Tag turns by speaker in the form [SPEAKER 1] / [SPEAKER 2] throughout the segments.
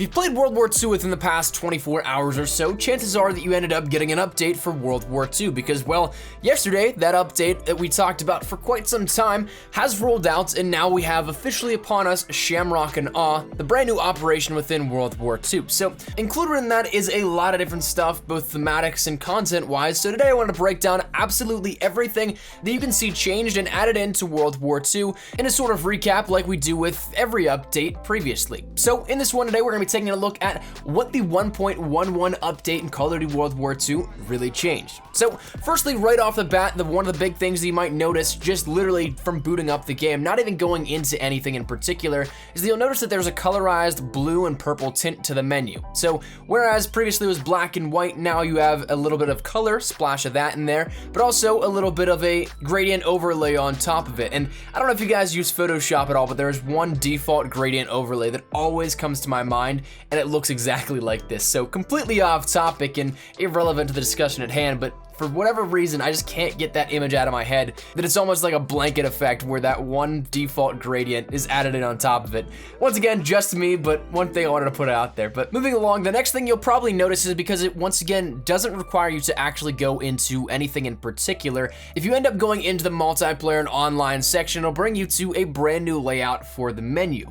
[SPEAKER 1] you've played World War II within the past 24 hours or so, chances are that you ended up getting an update for World War II because, well, yesterday, that update that we talked about for quite some time has rolled out, and now we have officially upon us Shamrock and Awe, the brand new operation within World War II. So, included in that is a lot of different stuff, both thematics and content-wise, so today I wanted to break down absolutely everything that you can see changed and added into World War II in a sort of recap like we do with every update previously. So, in this one today, we're going to be taking a look at what the 1.11 update in Call of Duty World War II really changed. So, firstly, right off the bat, one of the big things that you might notice just literally from booting up the game, not even going into anything in particular, is that you'll notice that there's a colorized blue and purple tint to the menu. So, whereas previously it was black and white, now you have a little bit of color, splash of that in there, but also a little bit of a gradient overlay on top of it. And I don't know if you guys use Photoshop at all, but there's one default gradient overlay that always comes to my mind, and it looks exactly like this. So completely off topic and irrelevant to the discussion at hand, but for whatever reason, I just can't get that image out of my head, that it's almost like a blanket effect where that one default gradient is added in on top of it. Once again, just me, but one thing I wanted to put out there. But moving along, the next thing you'll probably notice is because it once again doesn't require you to actually go into anything in particular. If you end up going into the multiplayer and online section, it'll bring you to a brand new layout for the menu.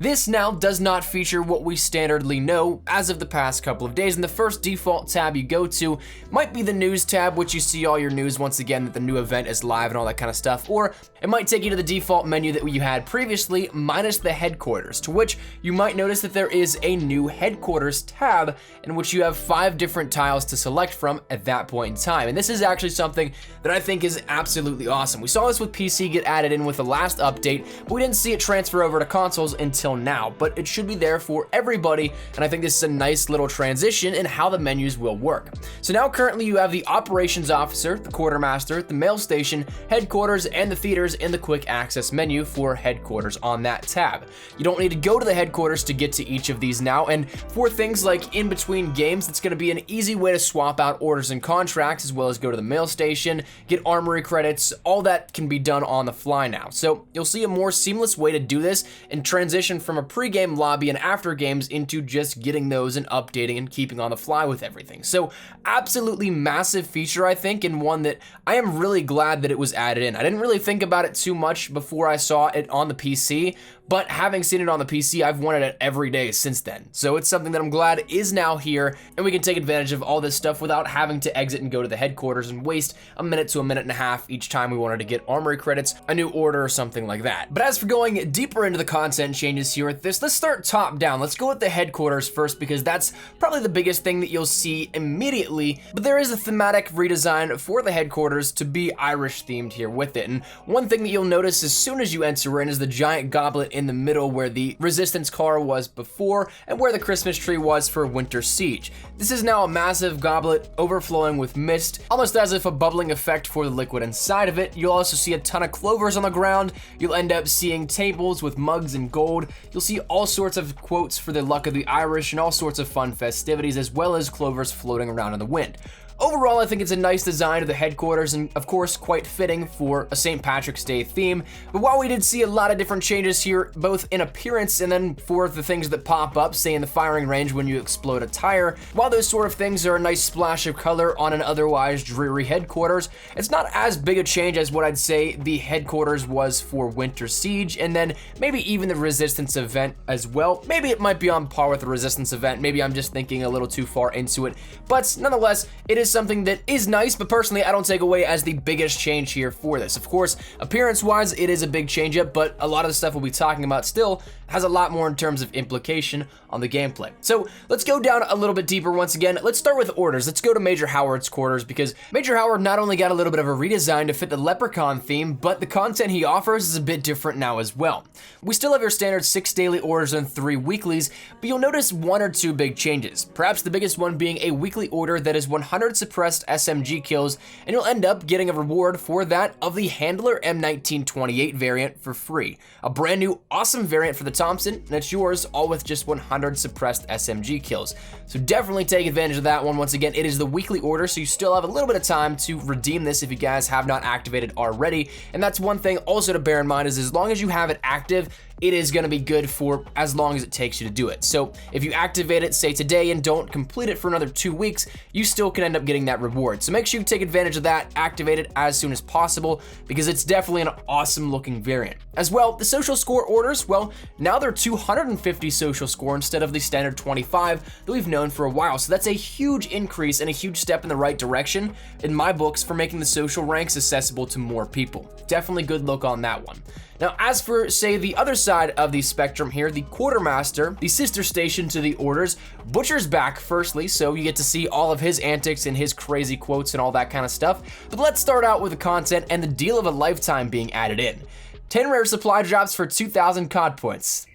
[SPEAKER 1] This now does not feature what we standardly know as of the past couple of days, and the first default tab you go to might be the news tab, which you see all your news once again that the new event is live and all that kind of stuff, or it might take you to the default menu that you had previously minus the headquarters, to which you might notice that there is a new headquarters tab in which you have 5 different tiles to select from at that point in time. And this is actually something that I think is absolutely awesome. We saw this with PC get added in with the last update, but we didn't see it transfer over to consoles until now, but it should be there for everybody, and I think this is a nice little transition in how the menus will work. So now currently you have the operations officer, the quartermaster, the mail station, headquarters, and the theaters in the quick access menu for headquarters on that tab. You don't need to go to the headquarters to get to each of these now, and for things like in between games, it's going to be an easy way to swap out orders and contracts, as well as go to the mail station, get armory credits. All that can be done on the fly now. So you'll see a more seamless way to do this and transition from a pre-game lobby and after games into just getting those and updating and keeping on the fly with everything. So absolutely massive feature, I think, and one that I am really glad that it was added in. I didn't really think about it too much before I saw it on the PC, but having seen it on the PC, I've wanted it every day since then. So it's something that I'm glad is now here, and we can take advantage of all this stuff without having to exit and go to the headquarters and waste a minute to a minute and a half each time we wanted to get armory credits, a new order, or something like that. But as for going deeper into the content changes here with this, let's start top down. Let's go with the headquarters first, because that's probably the biggest thing that you'll see immediately. But there is a thematic redesign for the headquarters to be Irish themed here with it. And one thing that you'll notice as soon as you enter in is the giant goblet in the middle where the resistance car was before and where the Christmas tree was for Winter Siege. This is now a massive goblet overflowing with mist, almost as if a bubbling effect for the liquid inside of it. You'll also see a ton of clovers on the ground. You'll end up seeing tables with mugs and gold. You'll see all sorts of quotes for the luck of the Irish and all sorts of fun festivities, as well as clovers floating around in the wind. Overall, I think it's a nice design of the headquarters and, of course, quite fitting for a St. Patrick's Day theme. But while we did see a lot of different changes here, both in appearance and then for the things that pop up, say in the firing range when you explode a tire, while those sort of things are a nice splash of color on an otherwise dreary headquarters, it's not as big a change as what I'd say the headquarters was for Winter Siege, and then maybe even the Resistance event as well. Maybe it might be on par with the Resistance event. Maybe I'm just thinking a little too far into it. But nonetheless, it is something that is nice, but personally I don't take away as the biggest change here for this. Of course, appearance-wise, it is a big change up, but a lot of the stuff we'll be talking about still has a lot more in terms of implication on the gameplay. So let's go down a little bit deeper once again. Let's start with orders. Let's go to Major Howard's quarters, because Major Howard not only got a little bit of a redesign to fit the Leprechaun theme, but the content he offers is a bit different now as well. We still have your standard 6 daily orders and 3 weeklies, but you'll notice 1 or 2 big changes. Perhaps the biggest one being a weekly order that is 100 suppressed SMG kills, and you'll end up getting a reward for that of the Handler M1928 variant for free. A brand new awesome variant for the Thompson, and it's yours all with just 100 suppressed SMG kills. So definitely take advantage of that one. Once again, it is the weekly order, so you still have a little bit of time to redeem this if you guys have not activated already. And that's one thing also to bear in mind is as long as you have it active, it is going to be good for as long as it takes you to do it. So if you activate it, say today, and don't complete it for another 2 weeks, you still can end up getting that reward. So make sure you take advantage of that, activate it as soon as possible, because it's definitely an awesome looking variant. As well, the social score orders, well, now they're 250 social score instead of the standard 25 that we've known for a while. So that's a huge increase and a huge step in the right direction in my books for making the social ranks accessible to more people. Definitely good look on that one. Now, as for, say, the other side of the spectrum here, the Quartermaster, the sister station to the orders, Butcher's back firstly, so you get to see all of his antics and his crazy quotes and all that kind of stuff. But let's start out with the content and the deal of a lifetime being added in. 10 rare supply drops for 2,000 COD points.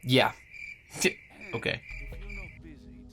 [SPEAKER 1] Yeah. Okay.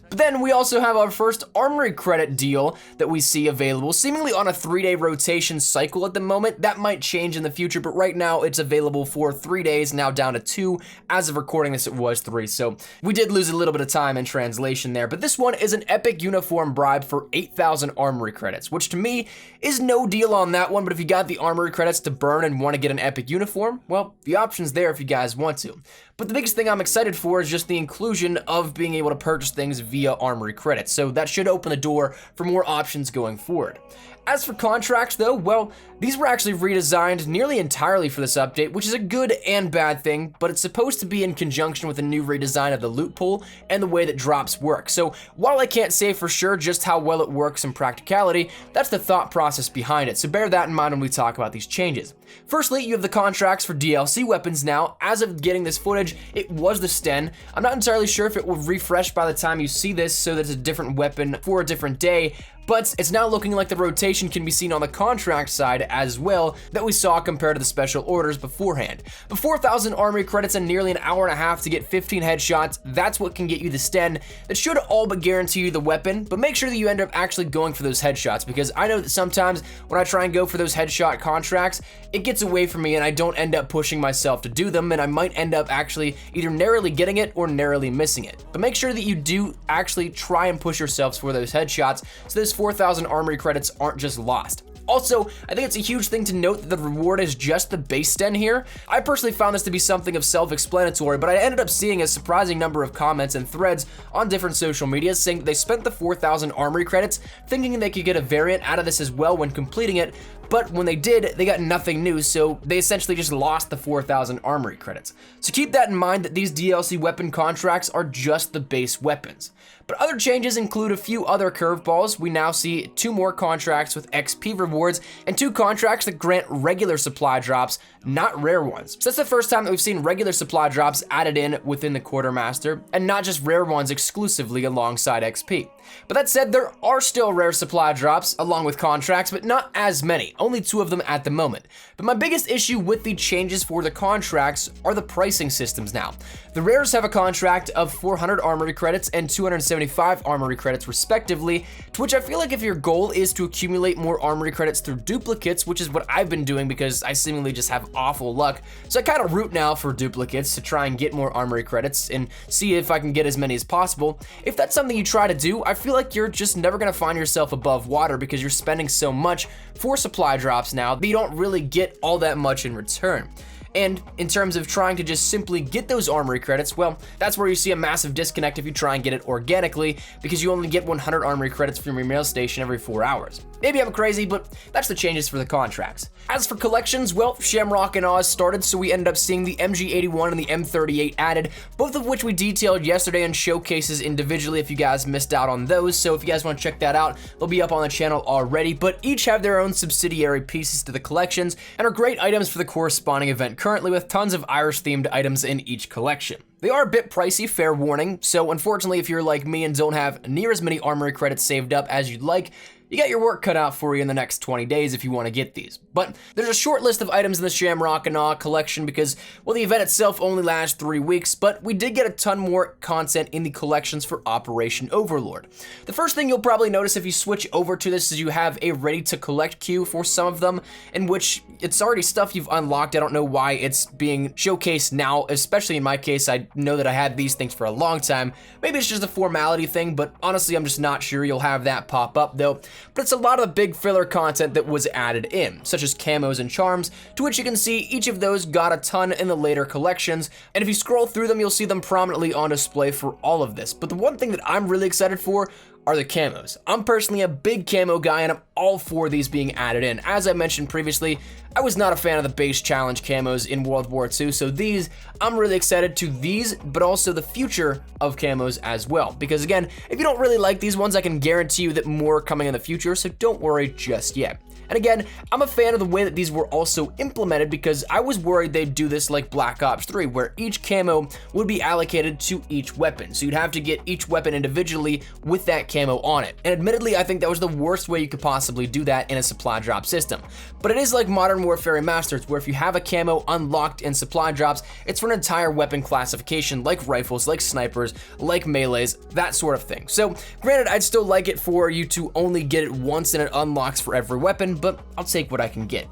[SPEAKER 1] But then we also have our first armory credit deal that we see available, seemingly on a 3-day rotation cycle at the moment. That might change in the future, but right now it's available for 3 days, now down to 2. As of recording this, it was 3, so we did lose a little bit of time in translation there. But this one is an epic uniform bribe for 8,000 armory credits, which to me is no deal on that one, but if you got the armory credits to burn and want to get an epic uniform, well, the option's there if you guys want to. But the biggest thing I'm excited for is just the inclusion of being able to purchase things via armory credits, so that should open the door for more options going forward. As for contracts though, well, these were actually redesigned nearly entirely for this update, which is a good and bad thing, but it's supposed to be in conjunction with a new redesign of the loot pool and the way that drops work. So while I can't say for sure just how well it works in practicality, that's the thought process behind it, so bear that in mind when we talk about these changes. Firstly, you have the contracts for DLC weapons now. As of getting this footage, it was the Sten. I'm not entirely sure if it will refresh by the time you see this, so that's a different weapon for a different day, but it's now looking like the rotation can be seen on the contract side as well that we saw compared to the special orders beforehand. But 4,000 armory credits and nearly an hour and a half to get 15 headshots, that's what can get you the Sten. That should all but guarantee you the weapon, but make sure that you end up actually going for those headshots, because I know that sometimes when I try and go for those headshot contracts, it gets away from me and I don't end up pushing myself to do them, and I might end up actually either narrowly getting it or narrowly missing it. But make sure that you do actually try and push yourselves for those headshots, so those 4,000 armory credits aren't just lost. Also, I think it's a huge thing to note that the reward is just the base Sten here. I personally found this to be something of self-explanatory, but I ended up seeing a surprising number of comments and threads on different social medias saying that they spent the 4,000 armory credits thinking they could get a variant out of this as well when completing it, but when they did, they got nothing new, so they essentially just lost the 4,000 armory credits. So keep that in mind that these DLC weapon contracts are just the base weapons. But other changes include a few other curveballs. We now see 2 more contracts with XP rewards and 2 contracts that grant regular supply drops, not rare ones. So that's the first time that we've seen regular supply drops added in within the Quartermaster, and not just rare ones exclusively alongside XP. But that said, there are still rare supply drops along with contracts, but not as many, only 2 of them at the moment. But my biggest issue with the changes for the contracts are the pricing systems now. The rares have a contract of 400 armory credits and 275 armory credits respectively, to which I feel like if your goal is to accumulate more armory credits through duplicates, which is what I've been doing because I seemingly just have awful luck, so I kind of root now for duplicates to try and get more armory credits and see if I can get as many as possible. If that's something you try to do, I feel like you're just never gonna find yourself above water because you're spending so much for supply drops now that you don't really get all that much in return. And in terms of trying to just simply get those armory credits, well, that's where you see a massive disconnect if you try and get it organically, because you only get 100 armory credits from your mail station every 4 hours. Maybe I'm crazy, but that's the changes for the contracts. As for collections, well, Shamrock and Oz started, so we ended up seeing the MG81 and the M38 added, both of which we detailed yesterday in showcases individually if you guys missed out on those. So if you guys want to check that out, they'll be up on the channel already, but each have their own subsidiary pieces to the collections and are great items for the corresponding event currently, with tons of Irish-themed items in each collection. They are a bit pricey, fair warning, so unfortunately if you're like me and don't have near as many armory credits saved up as you'd like, you got your work cut out for you in the next 20 days if you want to get these. But there's a short list of items in the Shamrock and Awe collection because, well, the event itself only lasts 3 weeks, but we did get a ton more content in the collections for Operation Overlord. The first thing you'll probably notice if you switch over to this is you have a ready-to-collect queue for some of them, in which it's already stuff you've unlocked. I don't know why it's being showcased now, especially in my case. I know that I had these things for a long time. Maybe it's just a formality thing, but honestly, I'm just not sure. You'll have that pop up, though. but it's a lot of the big filler content that was added in, such as camos and charms, to which you can see each of those got a ton in the later collections, and if you scroll through them, you'll see them prominently on display for all of this. But the one thing that I'm really excited for are the camos. I'm personally a big camo guy, and I'm all for these being added in. As I mentioned previously, I was not a fan of the base challenge camos in World War II, so these, I'm really excited to these, but also the future of camos as well. Because again, if you don't really like these ones, I can guarantee you that more are coming in the future, so don't worry just yet. And again, I'm a fan of the way that these were also implemented, because I was worried they'd do this like Black Ops 3, where each camo would be allocated to each weapon. So you'd have to get each weapon individually with that camo on it. And admittedly, I think that was the worst way you could possibly do that in a supply drop system. But it is like Modern Warfare Remastered, where if you have a camo unlocked in supply drops, it's for an entire weapon classification, like rifles, like snipers, like melees, that sort of thing. So granted, I'd still like it for you to only get it once and it unlocks for every weapon, but I'll take what I can get.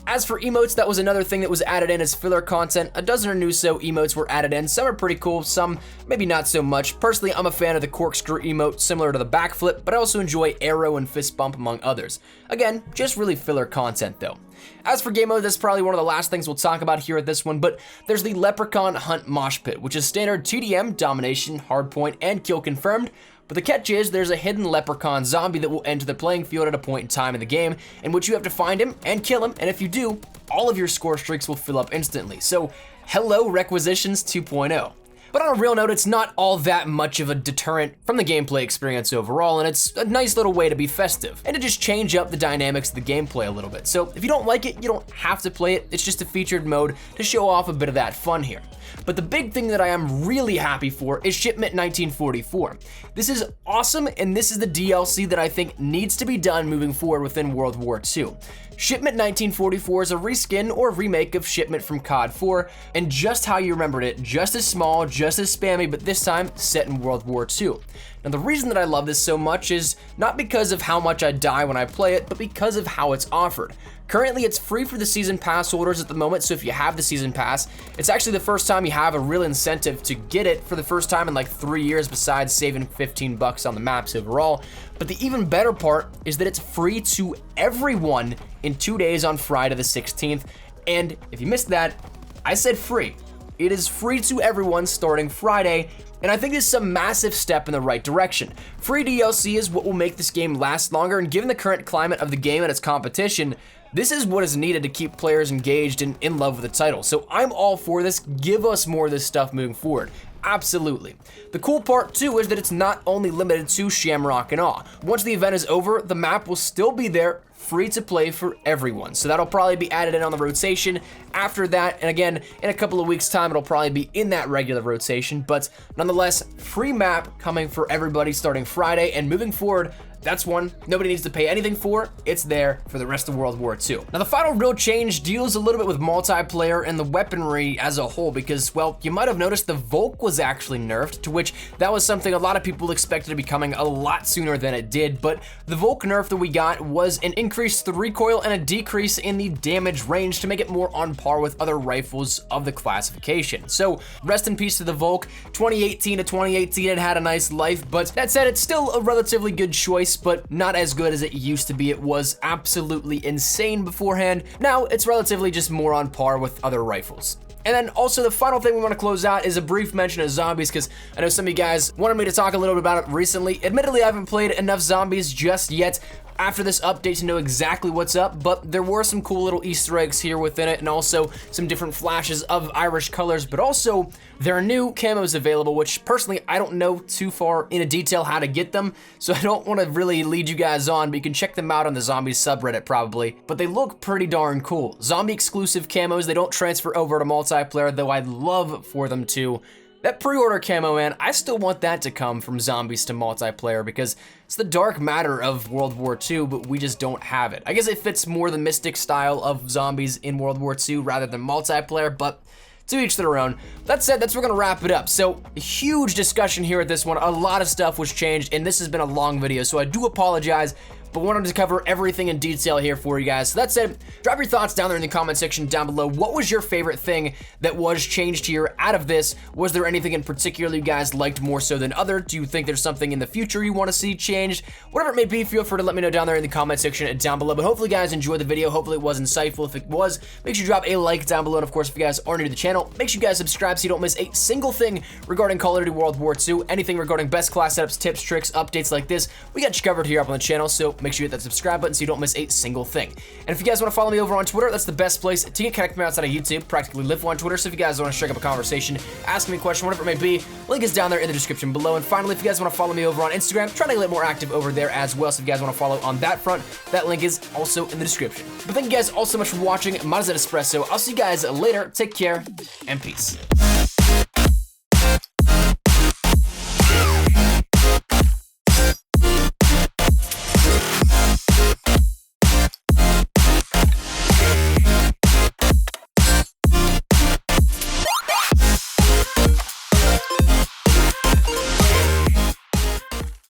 [SPEAKER 1] As for emotes, that was another thing that was added in as filler content. A dozen or new so emotes were added in. Some are pretty cool, some maybe not so much. Personally, I'm a fan of the corkscrew emote, similar to the backflip, but I also enjoy arrow and fist bump among others. Again, just really filler content though. As for game mode, that's probably one of the last things we'll talk about here at this one, but there's the Leprechaun Hunt Mosh Pit, which is standard TDM, domination, hardpoint, and kill confirmed. But the catch is, there's a hidden leprechaun zombie that will enter the playing field at a point in time in the game, in which you have to find him and kill him, and if you do, all of your score streaks will fill up instantly. So, hello Requisitions 2.0. But on a real note, it's not all that much of a deterrent from the gameplay experience overall, and it's a nice little way to be festive, and to just change up the dynamics of the gameplay a little bit. So if you don't like it, you don't have to play it, it's just a featured mode to show off a bit of that fun here. But the big thing that I am really happy for is Shipment 1944. This is awesome, and this is the DLC that I think needs to be done moving forward within World War II. Shipment 1944 is a reskin or remake of Shipment from COD 4, and just how you remembered it, just as small, just as spammy, but this time set in World War II. Now the reason that I love this so much is not because of how much I die when I play it, but because of how it's offered. Currently, it's free for the Season Pass holders at the moment, so if you have the Season Pass, it's actually the first time you have a real incentive to get it for the first time in like 3 years, besides saving 15 bucks on the maps overall. But the even better part is that it's free to everyone in 2 days on Friday the 16th, and if you missed that, I said free. It is free to everyone starting Friday, and I think this is a massive step in the right direction. Free DLC is what will make this game last longer, and given the current climate of the game and its competition, this is what is needed to keep players engaged and in love with the title. So I'm all for this. Give us more of this stuff moving forward. Absolutely. The cool part too is that it's not only limited to Shamrock and Awe. Once the event is over, the map will still be there, free to play for everyone. So that'll probably be added in on the rotation after that. And again, in a couple of weeks time, it'll probably be in that regular rotation, but nonetheless, free map coming for everybody starting Friday and moving forward. That's one nobody needs to pay anything for. It's there for the rest of World War II. Now the final real change deals a little bit with multiplayer and the weaponry as a whole, because, well, you might have noticed the Volk was actually nerfed, to which that was something a lot of people expected to be coming a lot sooner than it did, but the Volk nerf that we got was an increase to the recoil and a decrease in the damage range to make it more on par with other rifles of the classification. So rest in peace to the Volk. 2018 to 2018 it had a nice life, but that said, it's still a relatively good choice, but not as good as it used to be. It was absolutely insane beforehand. Now it's relatively just more on par with other rifles. And then also the final thing we want to close out is a brief mention of zombies, because I know some of you guys wanted me to talk a little bit about it recently. Admittedly, I haven't played enough zombies just yet after this update to know exactly what's up, but there were some cool little Easter eggs here within it, and also some different flashes of Irish colors, but also there are new camos available, which personally I don't know too far into detail how to get them, so I don't want to really lead you guys on, but you can check them out on the Zombies subreddit probably, but they look pretty darn cool. Zombie exclusive camos, they don't transfer over to multiplayer, though I'd love for them to. That pre-order camo, man, I still want that to come from Zombies to multiplayer, because it's the dark matter of World War II, but we just don't have it. I guess it fits more the Mystic style of zombies in World War II rather than multiplayer, but to each their own. That said, that's where we're gonna wrap it up. So, a huge discussion here at this one. A lot of stuff was changed, and this has been a long video, so I do apologize. but wanted to cover everything in detail here for you guys. So that said, drop your thoughts down there in the comment section down below. What was your favorite thing that was changed here out of this? Was there anything in particular you guys liked more so than other? Do you think there's something in the future you want to see changed? Whatever it may be, feel free to let me know down there in the comment section down below. But hopefully you guys enjoyed the video. Hopefully it was insightful. If it was, make sure you drop a like down below. And of course, if you guys are new to the channel, make sure you guys subscribe so you don't miss a single thing regarding Call of Duty World War II. Anything regarding best class setups, tips, tricks, updates like this, we got you covered here up on the channel. So make sure you hit that subscribe button so you don't miss a single thing. And if you guys want to follow me over on Twitter, that's the best place to get connected with me outside of YouTube. Practically live on Twitter. So if you guys want to strike up a conversation, ask me a question, whatever it may be, link is down there in the description below. And finally, if you guys want to follow me over on Instagram, trying to get more active over there as well. So if you guys want to follow on that front, that link is also in the description. But thank you guys all so much for watching. Mine is at Espresso. I'll see you guys later. Take care and peace.